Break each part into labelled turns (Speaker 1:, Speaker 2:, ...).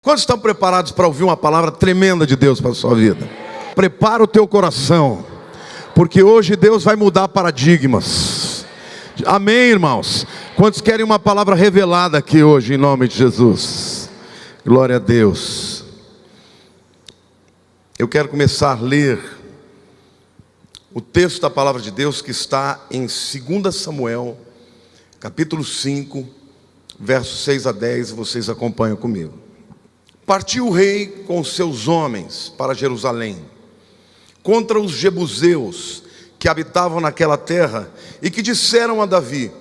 Speaker 1: Quantos estão preparados para ouvir uma palavra tremenda de Deus para a sua vida? Prepara o teu coração, porque hoje Deus vai mudar paradigmas. Amém, irmãos? Quantos querem uma palavra revelada aqui hoje, em nome de Jesus? Glória a Deus. Eu quero começar a ler o texto da palavra de Deus que está em 2 Samuel, capítulo 5, versos 6 a 10, vocês acompanham comigo. Partiu o rei com seus homens para Jerusalém, contra os jebuseus que habitavam naquela terra, e que disseram a Davi: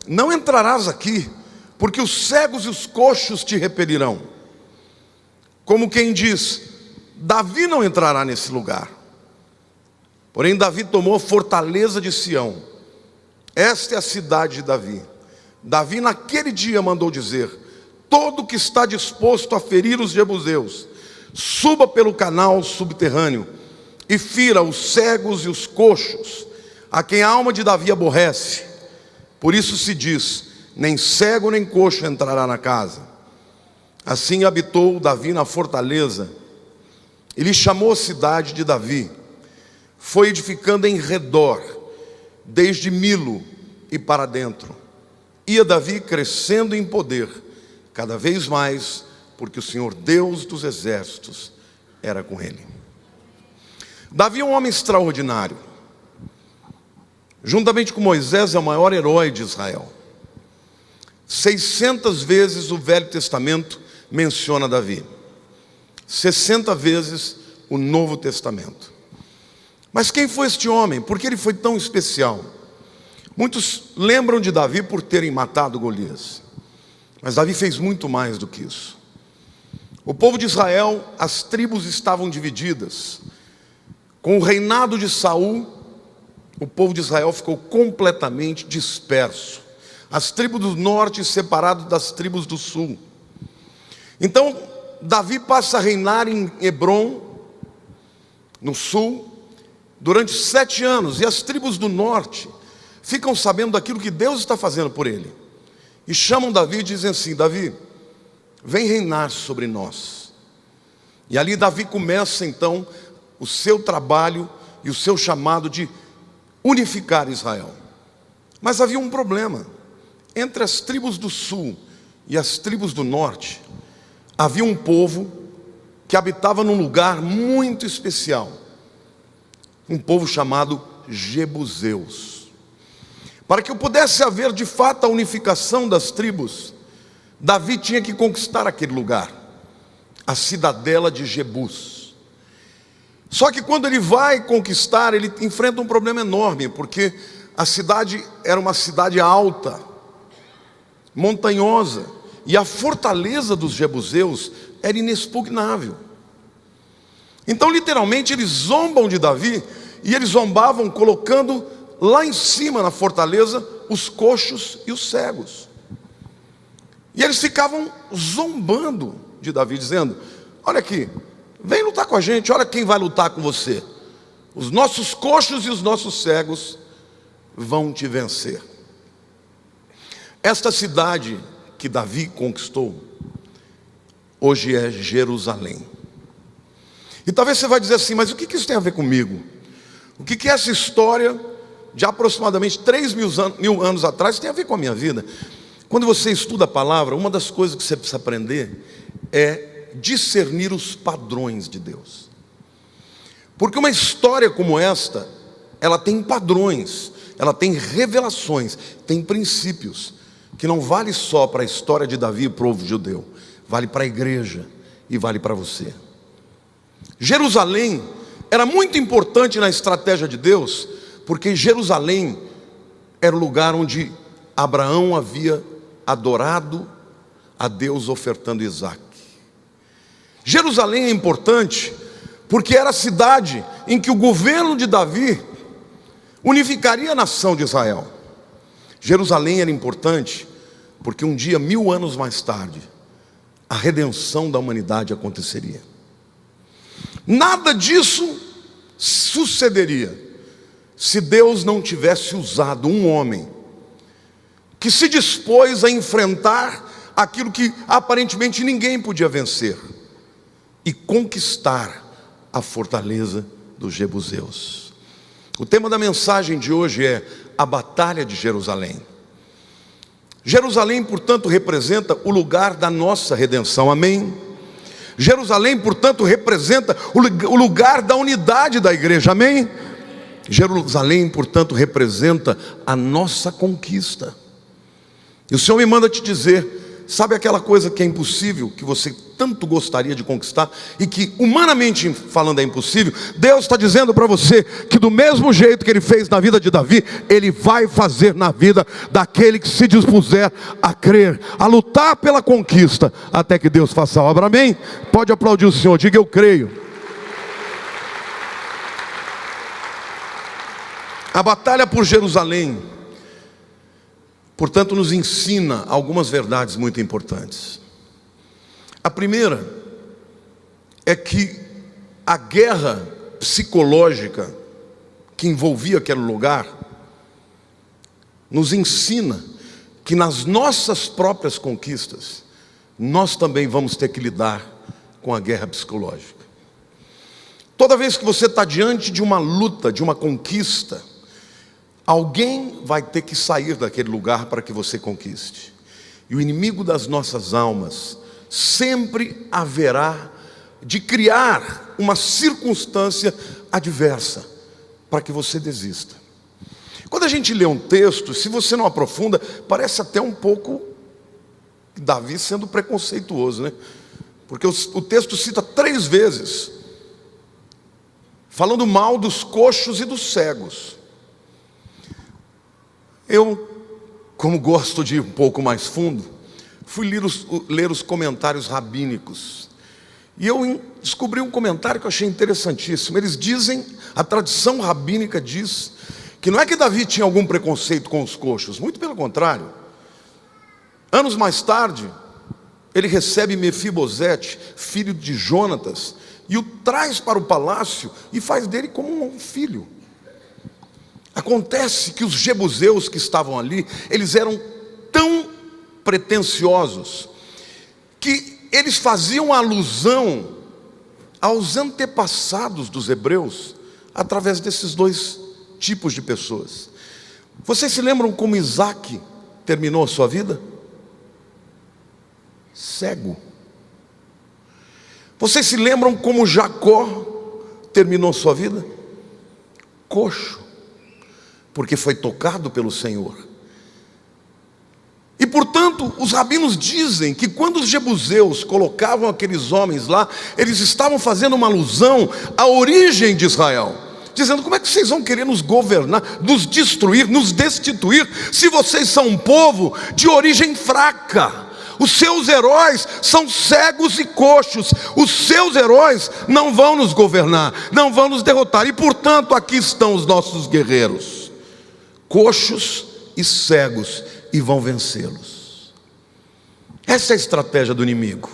Speaker 1: não entrarás aqui, porque os cegos e os coxos te repelirão. Como quem diz: Davi não entrará nesse lugar. Porém Davi tomou a fortaleza de Sião. Esta é a cidade de Davi. Davi naquele dia mandou dizer: todo que está disposto a ferir os jebuseus, suba pelo canal subterrâneo e fira os cegos e os coxos, a quem a alma de Davi aborrece. Por isso se diz: nem cego nem coxo entrará na casa. Assim habitou Davi na fortaleza. Ele chamou a cidade de Davi. Foi edificando em redor, desde Milo e para dentro. Ia Davi crescendo em poder, cada vez mais, porque o Senhor Deus dos exércitos era com ele. Davi é um homem extraordinário. Juntamente com Moisés, é o maior herói de Israel. 600 vezes o Velho Testamento menciona Davi. 60 vezes o Novo Testamento. Mas quem foi este homem? Por que ele foi tão especial? Muitos lembram de Davi por terem matado Golias. Mas Davi fez muito mais do que isso. O povo de Israel, as tribos estavam divididas. Com o reinado de Saul, o povo de Israel ficou completamente disperso. As tribos do norte separadas das tribos do sul. Então, Davi passa a reinar em Hebrom, no sul, durante 7 anos. E as tribos do norte ficam sabendo daquilo que Deus está fazendo por ele. E chamam Davi e dizem assim: Davi, vem reinar sobre nós. E ali Davi começa então o seu trabalho e o seu chamado de unificar Israel. Mas havia um problema. Entre as tribos do sul e as tribos do norte, havia um povo que habitava num lugar muito especial. Um povo chamado jebuseus. Para que pudesse haver de fato a unificação das tribos, Davi tinha que conquistar aquele lugar, a cidadela de Jebus. Só que quando ele vai conquistar, ele enfrenta um problema enorme, porque a cidade era uma cidade alta, montanhosa, e a fortaleza dos jebuseus era inexpugnável. Então literalmente eles zombam de Davi, e eles zombavam colocando lá em cima na fortaleza os coxos e os cegos. E eles ficavam zombando de Davi, dizendo: olha aqui, vem lutar com a gente, olha quem vai lutar com você. Os nossos coxos e os nossos cegos vão te vencer. Esta cidade que Davi conquistou, hoje é Jerusalém. E talvez você vai dizer assim: mas o que isso tem a ver comigo? O que essa história de aproximadamente 3.000 anos atrás tem a ver com a minha vida? Quando você estuda a palavra, uma das coisas que você precisa aprender é discernir os padrões de Deus. Porque uma história como esta, ela tem padrões, ela tem revelações, tem princípios, que não vale só para a história de Davi e para o povo judeu, vale para a igreja e vale para você. Jerusalém era muito importante na estratégia de Deus, porque Jerusalém era o lugar onde Abraão havia adorado a Deus ofertando Isaac. Jerusalém é importante porque era a cidade em que o governo de Davi unificaria a nação de Israel. Jerusalém era importante porque um dia, 1000 anos mais tarde, a redenção da humanidade aconteceria. Nada disso sucederia se Deus não tivesse usado um homem que se dispôs a enfrentar aquilo que aparentemente ninguém podia vencer e conquistar a fortaleza dos jebuseus. O tema da mensagem de hoje é a Batalha de Jerusalém. Jerusalém, portanto, representa o lugar da nossa redenção, amém? Jerusalém, portanto, representa o lugar da unidade da igreja, amém? Jerusalém, portanto, representa a nossa conquista. E o Senhor me manda te dizer, sabe aquela coisa que é impossível, que você tanto gostaria de conquistar, e que humanamente falando é impossível? Deus está dizendo para você, que do mesmo jeito que Ele fez na vida de Davi, Ele vai fazer na vida daquele que se dispuser a crer, a lutar pela conquista, até que Deus faça a obra, amém? Pode aplaudir o Senhor, diga eu creio. A batalha por Jerusalém, portanto, nos ensina algumas verdades muito importantes. A primeira é que a guerra psicológica que envolvia aquele lugar nos ensina que nas nossas próprias conquistas nós também vamos ter que lidar com a guerra psicológica. Toda vez que você está diante de uma luta, de uma conquista, alguém vai ter que sair daquele lugar para que você conquiste. E o inimigo das nossas almas sempre haverá de criar uma circunstância adversa para que você desista. Quando a gente lê um texto, se você não aprofunda, parece até um pouco Davi sendo preconceituoso, né? Porque o texto cita 3 vezes falando mal dos coxos e dos cegos. Eu, como gosto de ir um pouco mais fundo, fui ler os comentários rabínicos. E eu descobri um comentário que eu achei interessantíssimo. Eles dizem, a tradição rabínica diz, que não é que Davi tinha algum preconceito com os coxos, muito pelo contrário. Anos mais tarde, ele recebe Mefibosete, filho de Jonatas, e o traz para o palácio e faz dele como um filho. Acontece que os jebuseus que estavam ali, eles eram tão pretensiosos, que eles faziam alusão aos antepassados dos hebreus, através desses 2 tipos de pessoas. Vocês se lembram como Isaac terminou a sua vida? Cego. Vocês se lembram como Jacó terminou a sua vida? Coxo. Porque foi tocado pelo Senhor. E portanto, os rabinos dizem que quando os jebuseus colocavam aqueles homens lá, eles estavam fazendo uma alusão à origem de Israel, dizendo: como é que vocês vão querer nos governar, nos destruir, nos destituir, se vocês são um povo de origem fraca? Os seus heróis são cegos e coxos. Os seus heróis não vão nos governar, não vão nos derrotar. E portanto, aqui estão os nossos guerreiros, coxos e cegos, e vão vencê-los. Essa é a estratégia do inimigo,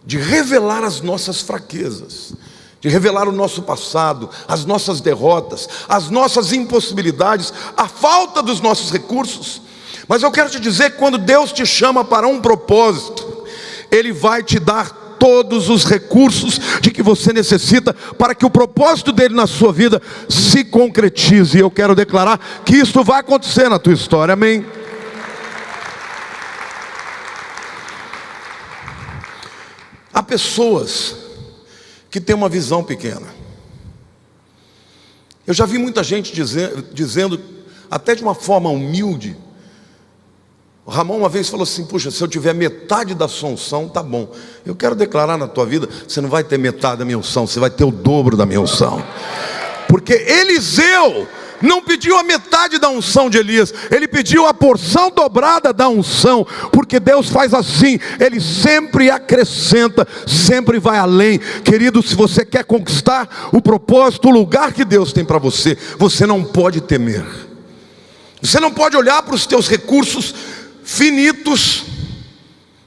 Speaker 1: de revelar as nossas fraquezas, de revelar o nosso passado, as nossas derrotas, as nossas impossibilidades, a falta dos nossos recursos. Mas eu quero te dizer que quando Deus te chama para um propósito, Ele vai te dar todos os recursos de que você necessita para que o propósito dele na sua vida se concretize. E eu quero declarar que isso vai acontecer na tua história, amém? Há pessoas que têm uma visão pequena. Eu já vi muita gente dizendo, até de uma forma humilde. O Ramon uma vez falou assim: puxa, se eu tiver metade da sua unção, tá bom. Eu quero declarar na tua vida, você não vai ter metade da minha unção, você vai ter o dobro da minha unção. Porque Eliseu não pediu a metade da unção de Elias, ele pediu a porção dobrada da unção. Porque Deus faz assim, Ele sempre acrescenta, sempre vai além. Querido, se você quer conquistar o propósito, o lugar que Deus tem para você, você não pode temer. Você não pode olhar para os teus recursos finitos,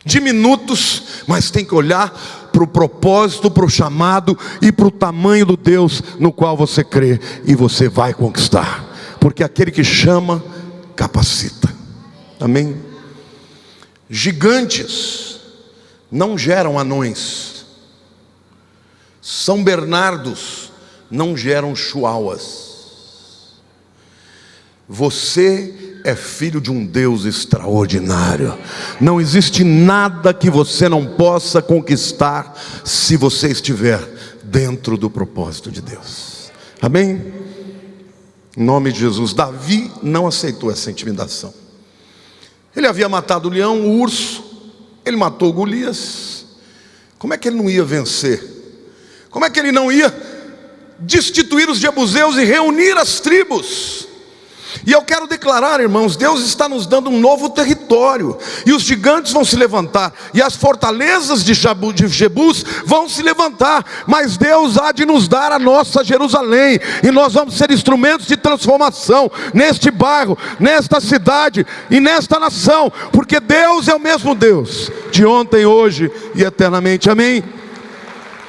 Speaker 1: diminutos, mas tem que olhar para o propósito, para o chamado e para o tamanho do Deus no qual você crê, e você vai conquistar, porque aquele que chama, capacita, amém? Gigantes não geram anões. São Bernardos não geram chihuahuas. Você é filho de um Deus extraordinário. Não existe nada que você não possa conquistar se você estiver dentro do propósito de Deus. Amém? Em nome de Jesus. Davi não aceitou essa intimidação. Ele havia matado o leão, o urso. Ele matou Golias. Como é que ele não ia vencer? Como é que ele não ia destituir os jebuseus e reunir as tribos? E eu quero declarar, irmãos, Deus está nos dando um novo território, e os gigantes vão se levantar, e as fortalezas de Jebus vão se levantar, mas Deus há de nos dar a nossa Jerusalém, e nós vamos ser instrumentos de transformação neste bairro, nesta cidade e nesta nação, porque Deus é o mesmo Deus, de ontem, hoje e eternamente. Amém?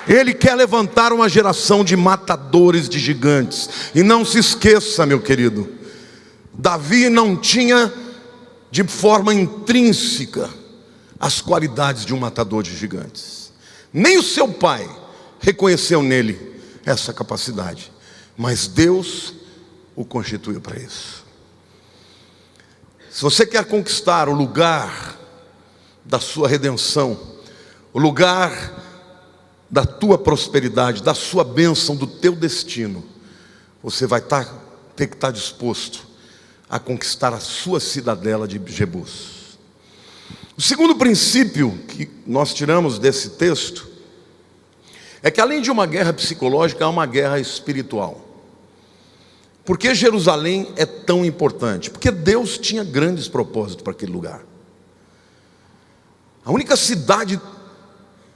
Speaker 1: Ele quer levantar uma geração de matadores de gigantes. E não se esqueça, meu querido, Davi não tinha de forma intrínseca as qualidades de um matador de gigantes. Nem o seu pai reconheceu nele essa capacidade, mas Deus o constituiu para isso. Se você quer conquistar o lugar da sua redenção, o lugar da tua prosperidade, da sua bênção, do teu destino, você vai ter que estar disposto a conquistar a sua cidadela de Jebus. O segundo princípio que nós tiramos desse texto é que, além de uma guerra psicológica, há uma guerra espiritual. Por que Jerusalém é tão importante? Porque Deus tinha grandes propósitos para aquele lugar. A única cidade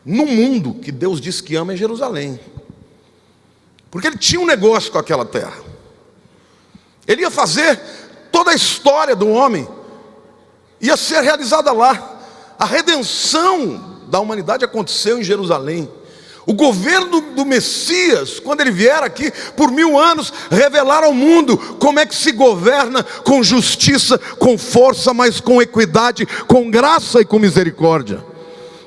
Speaker 1: no mundo que Deus diz que ama é Jerusalém, porque Ele tinha um negócio com aquela terra. Ele ia fazer toda a história do homem, ia ser realizada lá. A redenção da humanidade aconteceu em Jerusalém. O governo do Messias, quando ele vier aqui por 1000 anos, revelar ao mundo como é que se governa com justiça, com força, mas com equidade, com graça e com misericórdia.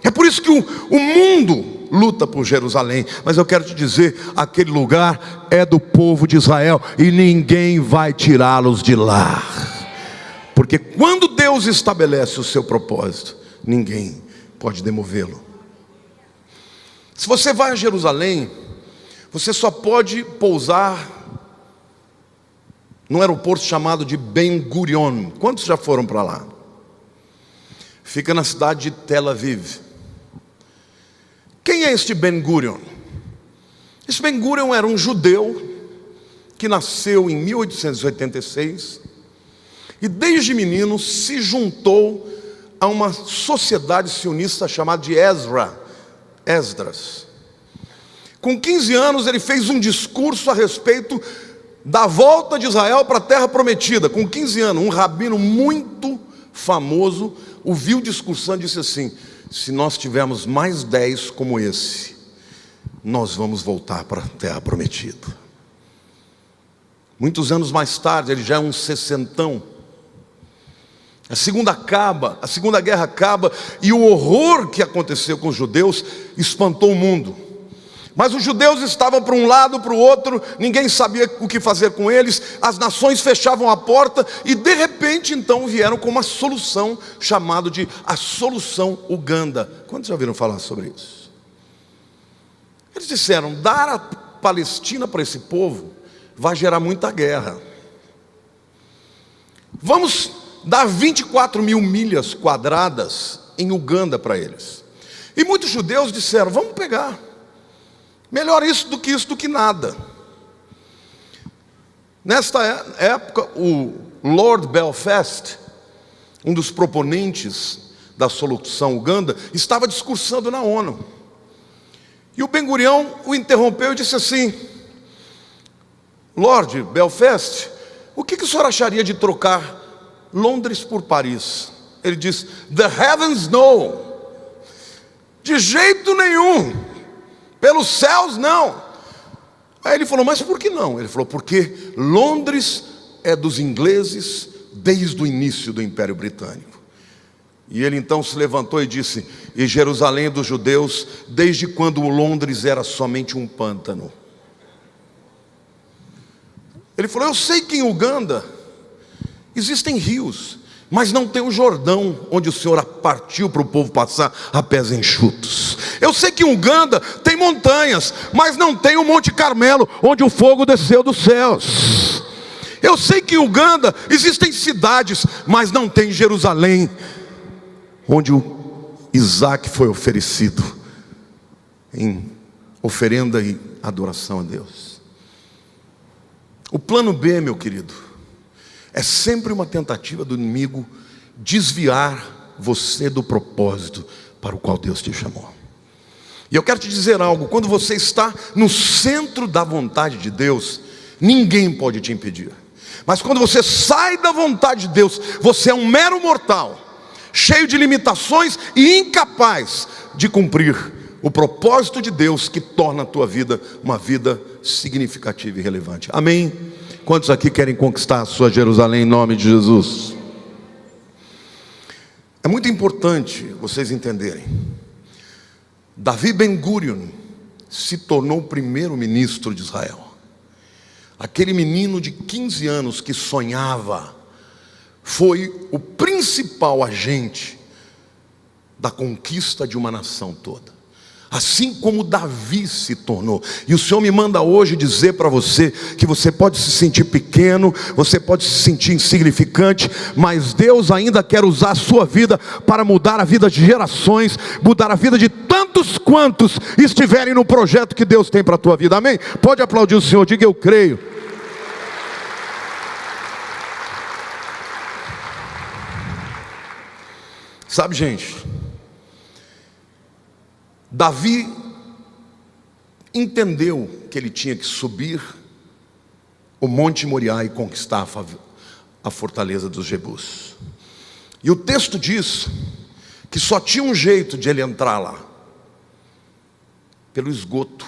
Speaker 1: É por isso que o mundo luta por Jerusalém. Mas eu quero te dizer, aquele lugar é do povo de Israel, e ninguém vai tirá-los de lá. Porque quando Deus estabelece o seu propósito, ninguém pode demovê-lo. Se você vai a Jerusalém, você só pode pousar num aeroporto chamado de Ben Gurion. Quantos já foram para lá? Fica na cidade de Tel Aviv. Quem é este Ben Gurion? Esse Ben Gurion era um judeu que nasceu em 1886 e desde menino se juntou a uma sociedade sionista chamada de Esdras. Com 15 anos ele fez um discurso a respeito da volta de Israel para a terra prometida. Com 15 anos, um rabino muito famoso ouviu discursando e disse assim: se nós tivermos mais 10 como esse, nós vamos voltar para a terra prometida. Muitos anos mais tarde, ele já é um sessentão. A Segunda Guerra acaba, e o horror que aconteceu com os judeus espantou o mundo. Mas os judeus estavam para um lado, para o outro, ninguém sabia o que fazer com eles, as nações fechavam a porta, e de repente então vieram com uma solução, chamada de a solução Uganda. Quantos já ouviram falar sobre isso? Eles disseram: dar a Palestina para esse povo vai gerar muita guerra. Vamos dar 24.000 milhas quadradas em Uganda para eles. E muitos judeus disseram: vamos pegar. Melhor isso do que nada. Nesta época, o Lord Belfast, um dos proponentes da solução Uganda, estava discursando na ONU. E o Ben Gurion o interrompeu e disse assim: Lord Belfast, o que o senhor acharia de trocar Londres por Paris? Ele disse: the heavens no. De jeito nenhum. Pelos céus não. Aí ele falou: mas por que não? Ele falou: porque Londres é dos ingleses desde o início do Império Britânico. E ele então se levantou e disse: e Jerusalém dos judeus, desde quando Londres era somente um pântano? Ele falou: eu sei que em Uganda existem rios, mas não tem o Jordão, onde o Senhor partiu para o povo passar a pés enxutos. Eu sei que em Uganda tem montanhas, mas não tem o Monte Carmelo, onde o fogo desceu dos céus. Eu sei que em Uganda existem cidades, mas não tem Jerusalém, onde o Isaac foi oferecido em oferenda e adoração a Deus. O plano B, meu querido, é sempre uma tentativa do inimigo desviar você do propósito para o qual Deus te chamou. E eu quero te dizer algo: quando você está no centro da vontade de Deus, ninguém pode te impedir. Mas quando você sai da vontade de Deus, você é um mero mortal, cheio de limitações e incapaz de cumprir o propósito de Deus, que torna a tua vida uma vida significativa e relevante. Amém? Quantos aqui querem conquistar a sua Jerusalém em nome de Jesus? É muito importante vocês entenderem. Davi Ben-Gurion se tornou o primeiro ministro de Israel. Aquele menino de 15 anos que sonhava foi o principal agente da conquista de uma nação toda. Assim como Davi se tornou. E o Senhor me manda hoje dizer para você que você pode se sentir pequeno, você pode se sentir insignificante, mas Deus ainda quer usar a sua vida para mudar a vida de gerações, mudar a vida de tantos quantos estiverem no projeto que Deus tem para a tua vida. Amém? Pode aplaudir o Senhor, diga: eu creio. Sabe, gente, Davi entendeu que ele tinha que subir o Monte Moriá e conquistar a fortaleza dos Jebus. E o texto diz que só tinha um jeito de ele entrar lá: pelo esgoto.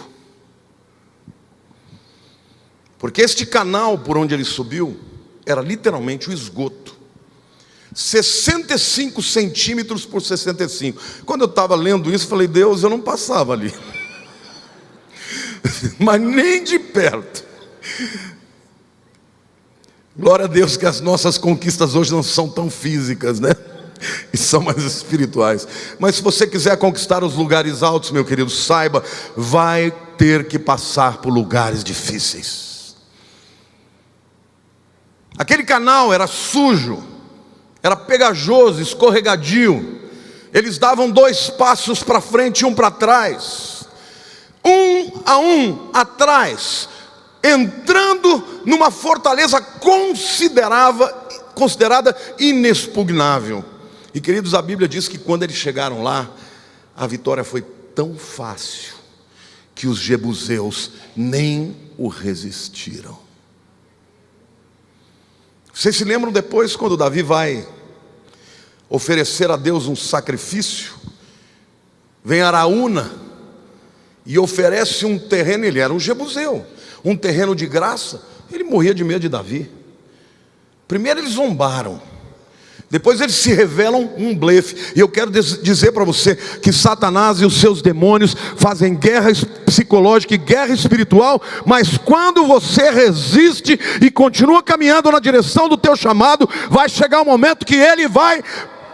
Speaker 1: Porque este canal por onde ele subiu era literalmente o esgoto. 65 centímetros por 65. Quando eu estava lendo isso, falei: Deus, eu não passava ali. Mas nem de perto. Glória a Deus que as nossas conquistas hoje não são tão físicas, né? E são mais espirituais. Mas se você quiser conquistar os lugares altos, meu querido, saiba, vai ter que passar por lugares difíceis. Aquele canal era sujo, era pegajoso, escorregadio. Eles davam 2 passos para frente e 1 para trás, um atrás, entrando numa fortaleza considerada inexpugnável. E queridos, a Bíblia diz que quando eles chegaram lá, a vitória foi tão fácil que os jebuseus nem o resistiram. Vocês se lembram depois, quando Davi vai oferecer a Deus um sacrifício? Vem Araúna e oferece um terreno. Ele era um jebuseu, um terreno de graça. Ele morria de medo de Davi. Primeiro eles zombaram, depois eles se revelam um blefe. E eu quero dizer para você que Satanás e os seus demônios fazem guerra psicológica e guerra espiritual, mas quando você resiste e continua caminhando na direção do teu chamado, vai chegar um momento que ele vai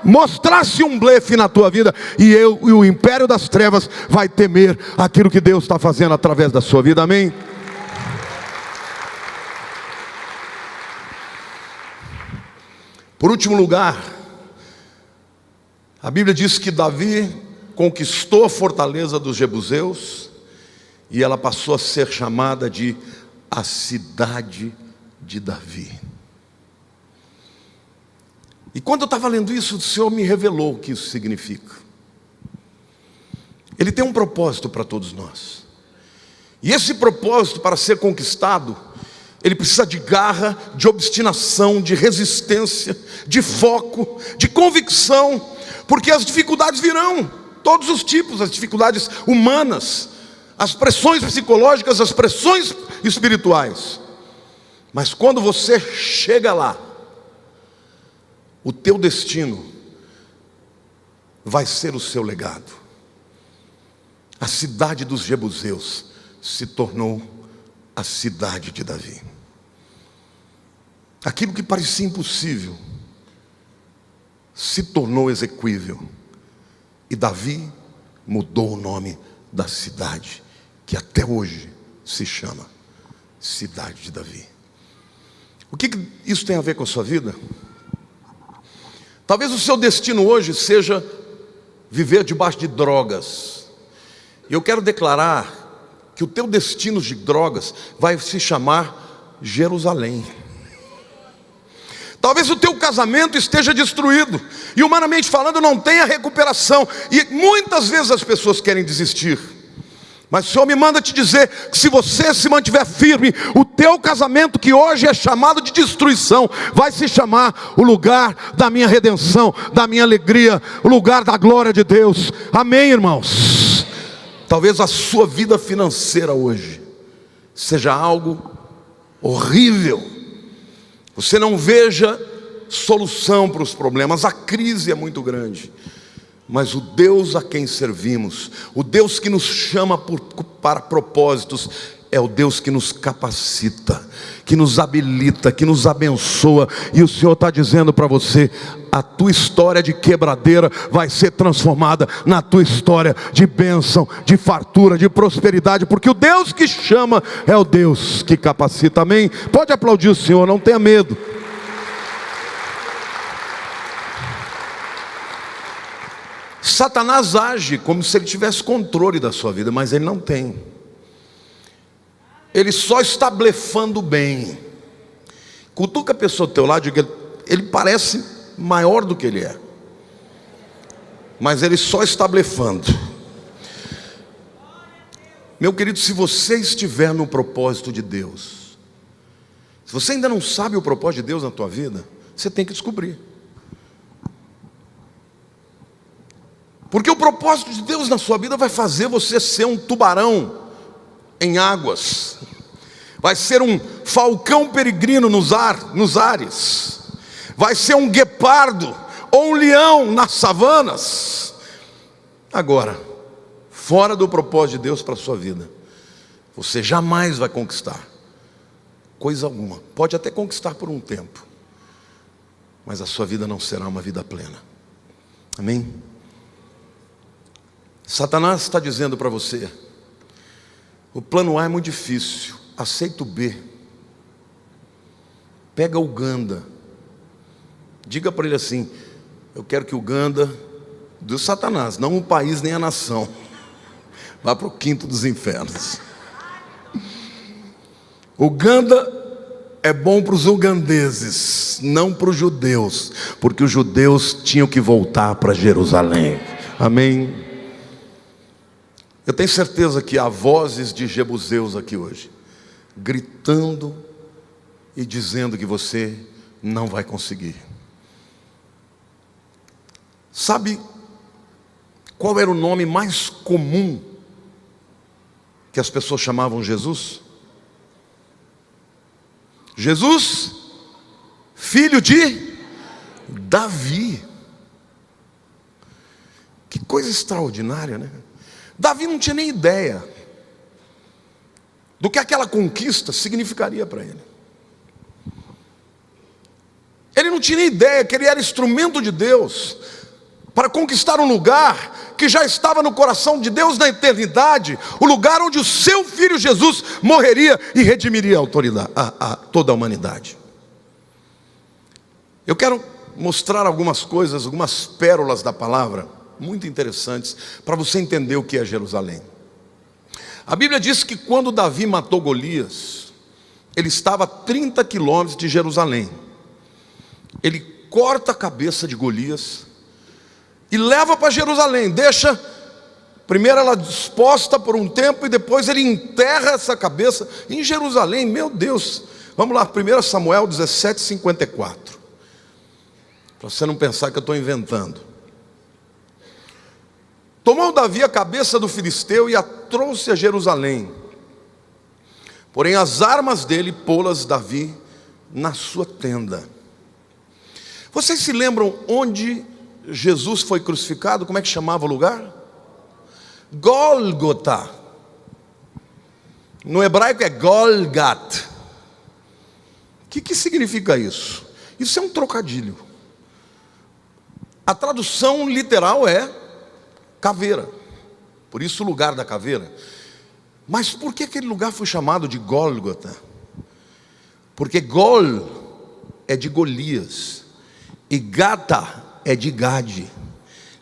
Speaker 1: mostrar-se um blefe na tua vida, e o império das trevas vai temer aquilo que Deus está fazendo através da sua vida. Amém? Por último lugar, a Bíblia diz que Davi conquistou a fortaleza dos jebuseus, e ela passou a ser chamada de a cidade de Davi. E quando eu estava lendo isso, o Senhor me revelou o que isso significa. Ele tem um propósito para todos nós, e esse propósito, para ser conquistado, ele precisa de garra, de obstinação, de resistência, de foco, de convicção, porque as dificuldades virão, todos os tipos, as dificuldades humanas, as pressões psicológicas, as pressões espirituais. Mas quando você chega lá, o teu destino vai ser o seu legado. A cidade dos Jebuseus se tornou a cidade de Davi. Aquilo que parecia impossível se tornou execuível. E Davi mudou o nome da cidade, que até hoje se chama Cidade de Davi. O que isso tem a ver com a sua vida? Talvez o seu destino hoje seja viver debaixo de drogas. E eu quero declarar que o teu destino de drogas vai se chamar Jerusalém. Talvez o teu casamento esteja destruído e, humanamente falando, não tenha recuperação. E muitas vezes as pessoas querem desistir. Mas o Senhor me manda te dizer que se você se mantiver firme, o teu casamento, que hoje é chamado de destruição, vai se chamar o lugar da minha redenção, da minha alegria, o lugar da glória de Deus. Amém, irmãos? Talvez a sua vida financeira hoje seja algo horrível. Você não veja solução para os problemas, a crise é muito grande. Mas o Deus a quem servimos, o Deus que nos chama para propósitos, é o Deus que nos capacita, que nos habilita, que nos abençoa. E o Senhor está dizendo para você: a tua história de quebradeira vai ser transformada na tua história de bênção, de fartura, de prosperidade, porque o Deus que chama é o Deus que capacita. Amém? Pode aplaudir o Senhor, não tenha medo. Satanás age como se ele tivesse controle da sua vida, mas ele não tem. Ele só está blefando bem. Cutuca a pessoa do teu lado e diga: ele parece maior do que ele é, mas ele só está blefando. Meu querido, se você estiver no propósito de Deus, se você ainda não sabe o propósito de Deus na tua vida, você tem que descobrir. Porque o propósito de Deus na sua vida vai fazer você ser um tubarão em águas, vai ser um falcão peregrino nos ares, vai ser um guepardo ou um leão nas savanas. Agora, fora do propósito de Deus para a sua vida, você jamais vai conquistar coisa alguma. Pode até conquistar por um tempo, mas a sua vida não será uma vida plena. Amém? Satanás está dizendo para você: o plano A é muito difícil, aceita o B, pega Uganda, diga para ele assim: eu quero que Uganda, do Satanás, não o país nem a nação, vá para o quinto dos infernos. Uganda é bom para os ugandeses, não para os judeus, porque os judeus tinham que voltar para Jerusalém. Amém? Eu tenho certeza que há vozes de jebuseus aqui hoje, gritando e dizendo que você não vai conseguir. Sabe qual era o nome mais comum que as pessoas chamavam Jesus? Jesus, filho de Davi. Que coisa extraordinária, né? Davi não tinha nem ideia do que aquela conquista significaria para ele. Ele não tinha nem ideia que ele era instrumento de Deus para conquistar um lugar que já estava no coração de Deus na eternidade, o lugar onde o seu filho Jesus morreria e redimiria a toda a humanidade. Eu quero mostrar algumas coisas, algumas pérolas da palavra muito interessantes para você entender o que é Jerusalém. A Bíblia diz que quando Davi matou Golias, ele estava a 30 quilômetros de Jerusalém. Ele corta a cabeça de Golias e leva para Jerusalém, deixa primeiro ela disposta por um tempo e depois ele enterra essa cabeça em Jerusalém. Meu Deus, vamos lá, 1 Samuel 17:54, para você não pensar que eu estou inventando. Tomou Davi a cabeça do filisteu e a trouxe a Jerusalém. Porém as armas dele pô-las Davi na sua tenda. Vocês se lembram onde Jesus foi crucificado, como é que chamava o lugar? Gólgota. No hebraico é Golgat. O que significa isso? Isso é um trocadilho. A tradução literal é caveira. Por isso o lugar da caveira. Mas por que aquele lugar foi chamado de Gólgota? Porque Gol é de Golias e Gata é de Gade.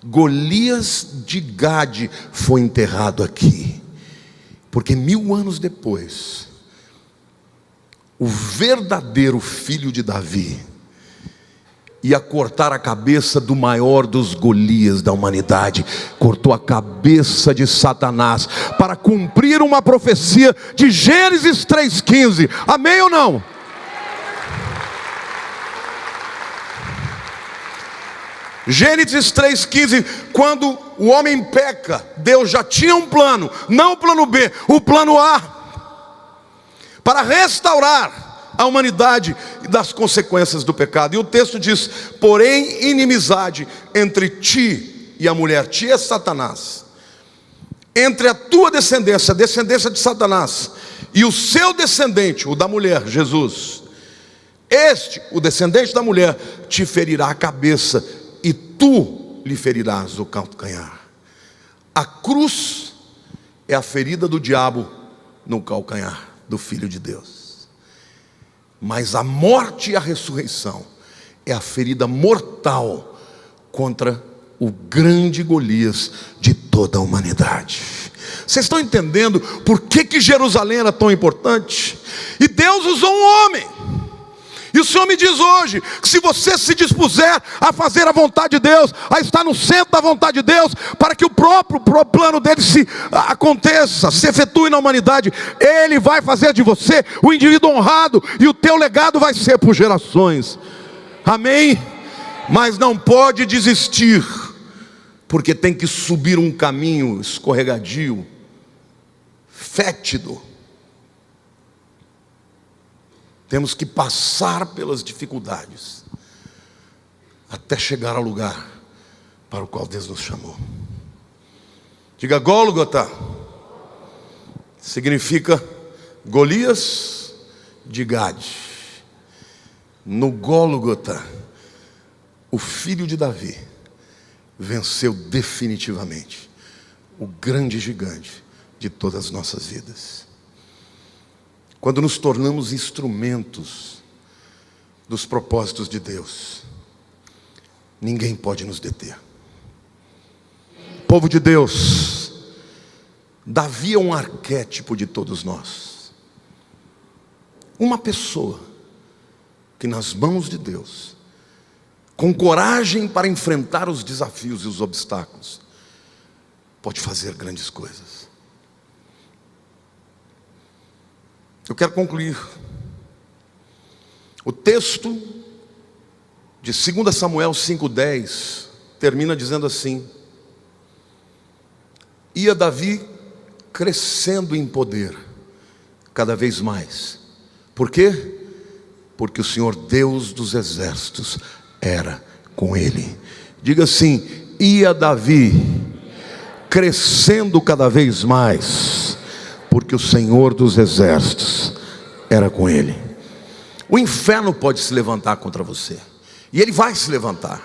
Speaker 1: Golias de Gade foi enterrado aqui, porque 1000 anos depois, o verdadeiro filho de Davi ia cortar a cabeça do maior dos Golias da humanidade. Cortou a cabeça de Satanás para cumprir uma profecia de Gênesis 3,15. Amém ou não? Gênesis 3,15, quando o homem peca, Deus já tinha um plano, não o plano B, o plano A, para restaurar a humanidade das consequências do pecado. E o texto diz: porém inimizade entre ti e a mulher. Ti é Satanás. Entre a tua descendência, a descendência de Satanás, e o seu descendente, o da mulher, Jesus, este, o descendente da mulher, te ferirá a cabeça, e tu lhe ferirás o calcanhar. A cruz é a ferida do diabo no calcanhar do Filho de Deus. Mas a morte e a ressurreição é a ferida mortal contra o grande Golias de toda a humanidade. Vocês estão entendendo por que Jerusalém era tão importante? E Deus usou um homem. E o Senhor me diz hoje que se você se dispuser a fazer a vontade de Deus, a estar no centro da vontade de Deus, para que o próprio plano dele se aconteça, se efetue na humanidade, Ele vai fazer de você o indivíduo honrado, e o teu legado vai ser por gerações. Amém? Mas não pode desistir, porque tem que subir um caminho escorregadio, fétido. Temos que passar pelas dificuldades até chegar ao lugar para o qual Deus nos chamou. Diga: Gólgota significa Golias de Gade. No Gólgota, o filho de Davi venceu definitivamente o grande gigante de todas as nossas vidas. Quando nos tornamos instrumentos dos propósitos de Deus, ninguém pode nos deter. Povo de Deus, Davi é um arquétipo de todos nós. Uma pessoa que nas mãos de Deus, com coragem para enfrentar os desafios e os obstáculos, pode fazer grandes coisas. Eu quero concluir. O texto de 2 Samuel 5,10 termina dizendo assim: ia Davi crescendo em poder cada vez mais. Por quê? Porque o Senhor Deus dos exércitos era com ele. Diga assim: ia Davi crescendo cada vez mais, porque o Senhor dos exércitos era com ele. O inferno pode se levantar contra você, e ele vai se levantar.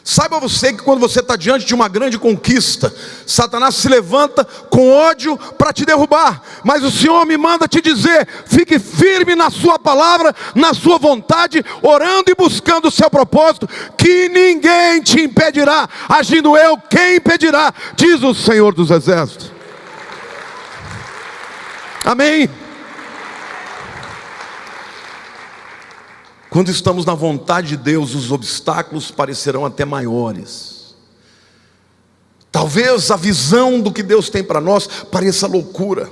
Speaker 1: Saiba você que quando você está diante de uma grande conquista, Satanás se levanta com ódio para te derrubar. Mas o Senhor me manda te dizer: fique firme na sua palavra, na sua vontade, orando e buscando o seu propósito, que ninguém te impedirá. Agindo eu, quem impedirá? Diz o Senhor dos exércitos. Amém? Quando estamos na vontade de Deus, os obstáculos parecerão até maiores. Talvez a visão do que Deus tem para nós pareça loucura.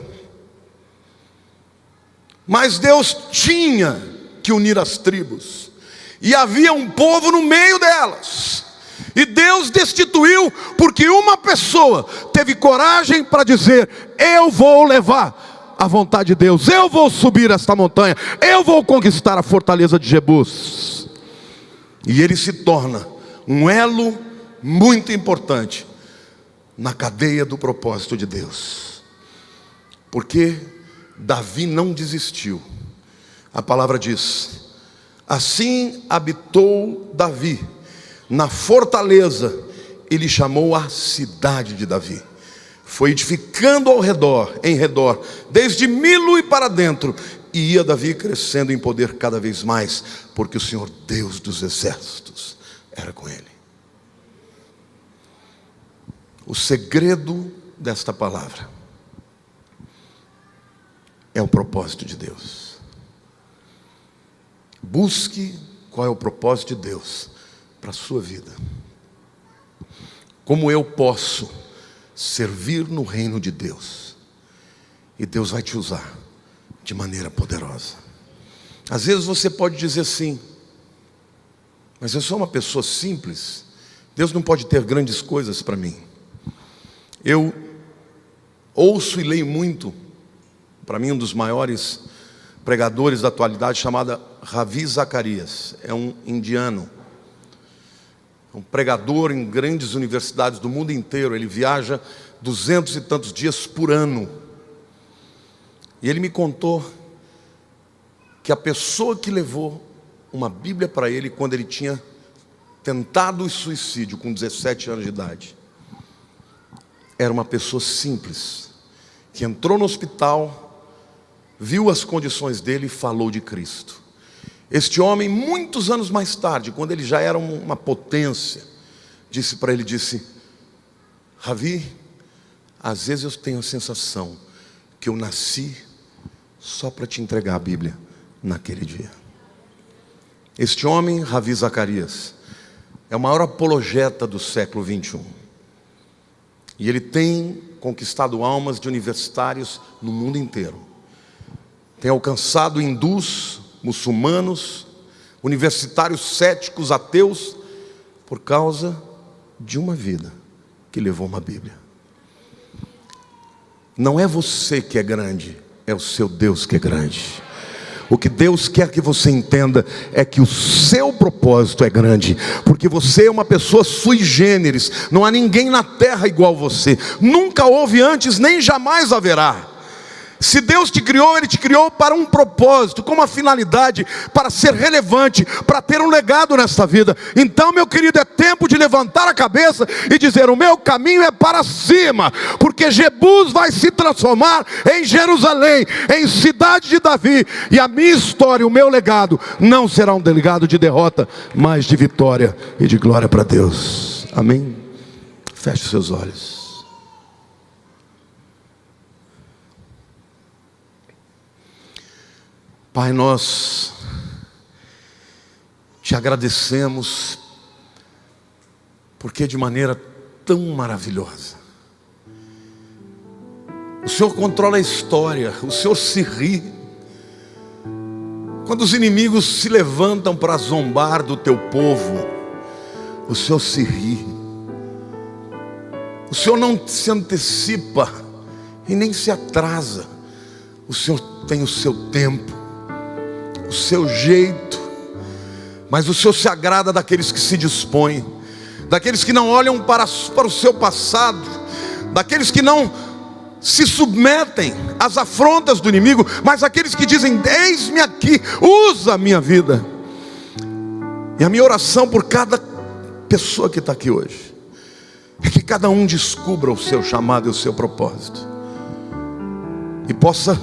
Speaker 1: Mas Deus tinha que unir as tribos, e havia um povo no meio delas. E Deus destituiu, porque uma pessoa teve coragem para dizer: eu vou levar a vontade de Deus, eu vou subir esta montanha, eu vou conquistar a fortaleza de Jebus. E ele se torna um elo muito importante na cadeia do propósito de Deus. Porque Davi não desistiu. A palavra diz: assim habitou Davi na fortaleza, ele chamou a cidade de Davi. Foi edificando em redor, desde Milo e para dentro, e ia Davi crescendo em poder cada vez mais, porque o Senhor Deus dos exércitos era com ele. O segredo desta palavra é o propósito de Deus. Busque qual é o propósito de Deus para a sua vida. Como eu posso servir no reino de Deus? E Deus vai te usar de maneira poderosa. Às vezes você pode dizer assim: mas eu sou uma pessoa simples, Deus não pode ter grandes coisas para mim. Eu ouço e leio muito, para mim um dos maiores pregadores da atualidade, chamado Ravi Zacharias. É um indiano, um pregador em grandes universidades do mundo inteiro. Ele viaja 200 e tantos dias por ano. E ele me contou que a pessoa que levou uma Bíblia para ele quando ele tinha tentado o suicídio com 17 anos de idade, era uma pessoa simples, que entrou no hospital, viu as condições dele e falou de Cristo. Este homem, muitos anos mais tarde, quando ele já era uma potência, disse para ele, Ravi, às vezes eu tenho a sensação que eu nasci só para te entregar a Bíblia naquele dia. Este homem, Ravi Zacharias, é o maior apologeta do século 21. E ele tem conquistado almas de universitários no mundo inteiro. Tem alcançado hindus, muçulmanos, universitários céticos, ateus, por causa de uma vida que levou uma Bíblia. Não é você que é grande, é o seu Deus que é grande. O que Deus quer que você entenda é que o seu propósito é grande, porque você é uma pessoa sui generis. Não há ninguém na terra igual você. Nunca houve antes, nem jamais haverá. Se Deus te criou, Ele te criou para um propósito, com uma finalidade, para ser relevante, para ter um legado nesta vida. Então, meu querido, é tempo de levantar a cabeça e dizer: o meu caminho é para cima, porque Jebus vai se transformar em Jerusalém, em cidade de Davi, e a minha história, o meu legado, não será um legado de derrota, mas de vitória e de glória para Deus. Amém? Feche os seus olhos. Pai, nós te agradecemos, porque de maneira tão maravilhosa, o Senhor controla a história, o Senhor se ri. Quando os inimigos se levantam para zombar do teu povo, o Senhor se ri. O Senhor não se antecipa e nem se atrasa. O Senhor tem o seu tempo, o seu jeito, mas o Senhor se agrada daqueles que se dispõem, daqueles que não olham para o seu passado, daqueles que não se submetem às afrontas do inimigo, mas aqueles que dizem: eis-me aqui, usa a minha vida. E a minha oração por cada pessoa que está aqui hoje é que cada um descubra o seu chamado e o seu propósito, e possa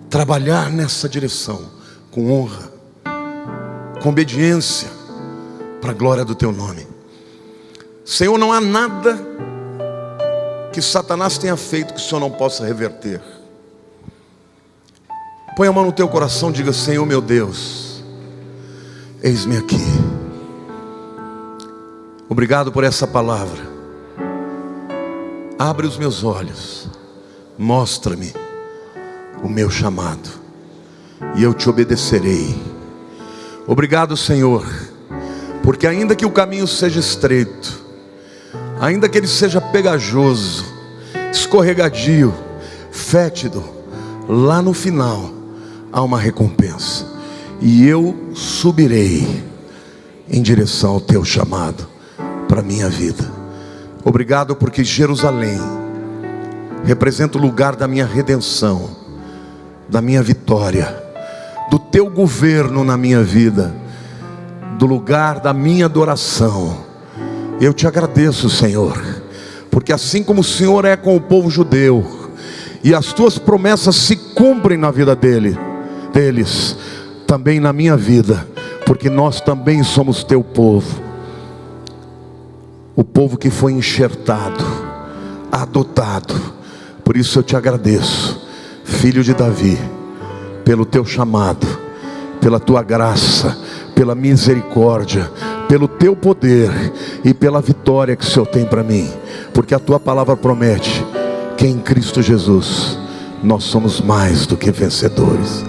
Speaker 1: trabalhar nessa direção com honra, com obediência, para a glória do teu nome. Senhor, não há nada que Satanás tenha feito que o Senhor não possa reverter. Põe a mão no teu coração e diga: Senhor meu Deus, eis-me aqui. Obrigado por essa palavra. Abre os meus olhos, mostra-me o meu chamado, e eu te obedecerei. Obrigado, Senhor, porque ainda que o caminho seja estreito, ainda que ele seja pegajoso, escorregadio, fétido, lá no final há uma recompensa, e eu subirei em direção ao teu chamado, para para a minha vida. Obrigado porque Jerusalém representa o lugar da minha redenção, da minha vitória, do teu governo na minha vida, do lugar da minha adoração. Eu te agradeço, Senhor, porque assim como o Senhor é com o povo judeu, e as tuas promessas se cumprem na vida deles, também na minha vida, porque nós também somos teu povo, o povo que foi enxertado, adotado. Por isso eu te agradeço, filho de Davi, pelo teu chamado, pela tua graça, pela misericórdia, pelo teu poder e pela vitória que o Senhor tem para mim, porque a tua palavra promete que em Cristo Jesus nós somos mais do que vencedores.